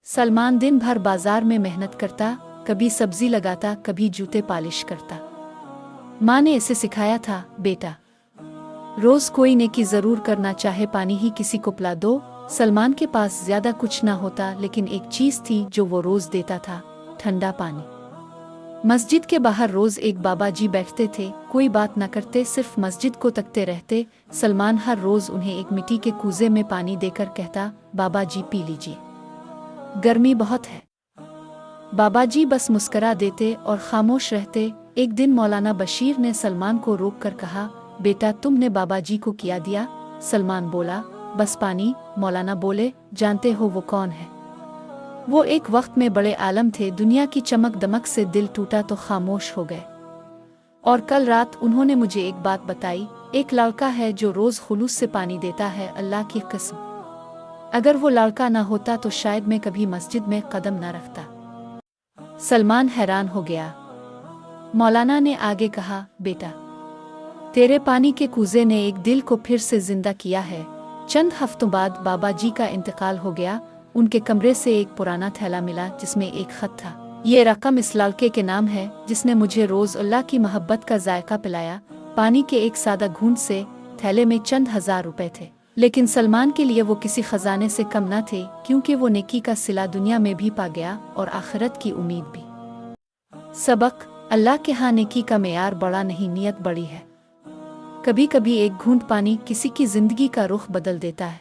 सलमान दिन भर बाजार में मेहनत करता, कभी सब्जी लगाता, कभी जूते पॉलिश करता। माँ ने इसे सिखाया था, बेटा रोज कोई नेकी जरूर करना, चाहे पानी ही किसी को पिला दो। सलमान के पास ज्यादा कुछ ना होता, लेकिन एक चीज थी जो वो रोज देता था, ठंडा पानी। मस्जिद के बाहर रोज एक बाबा जी बैठते थे, कोई बात न करते, सिर्फ मस्जिद को तकते रहते। सलमान हर रोज उन्हें एक मिट्टी के कूजे में पानी देकर कहता, बाबा जी पी लीजिए, गर्मी बहुत है। बाबा जी बस मुस्करा देते और खामोश रहते। एक दिन मौलाना बशीर ने सलमान को रोक कर कहा, बेटा तुमने बाबा जी को क्या दिया? सलमान बोला, बस पानी। मौलाना बोले, जानते हो वो कौन है? वो एक वक्त में बड़े आलम थे, दुनिया की चमक दमक से दिल टूटा तो खामोश हो गए। और कल रात उन्होंने मुझे एक बात बताई, एक लड़का है जो रोज खुलूस से पानी देता है, अल्लाह की कसम अगर वो लड़का ना होता तो शायद मैं कभी मस्जिद में कदम न रखता। सलमान हैरान हो गया। मौलाना ने आगे कहा, बेटा तेरे पानी के कूजे ने एक दिल को फिर से जिंदा किया है। चंद हफ्तों बाद बाबा जी का इंतकाल हो गया। उनके कमरे से एक पुराना थैला मिला जिसमें एक खत था। ये रकम इस लड़के के नाम है जिसने मुझे रोज अल्लाह की मोहब्बत का जायका पिलाया। पानी के एक सादा घूंट से थैले में चंद हजार रुपए थे, लेकिन सलमान के लिए वो किसी खजाने से कम न थे, क्योंकि वो नेकी का सिला दुनिया में भी पा गया और आखिरत की उम्मीद भी। सबक, अल्लाह के यहाँ नेकी का मेयार बड़ा नहीं, नियत बड़ी है। कभी कभी एक घूंट पानी किसी की जिंदगी का रुख बदल देता है।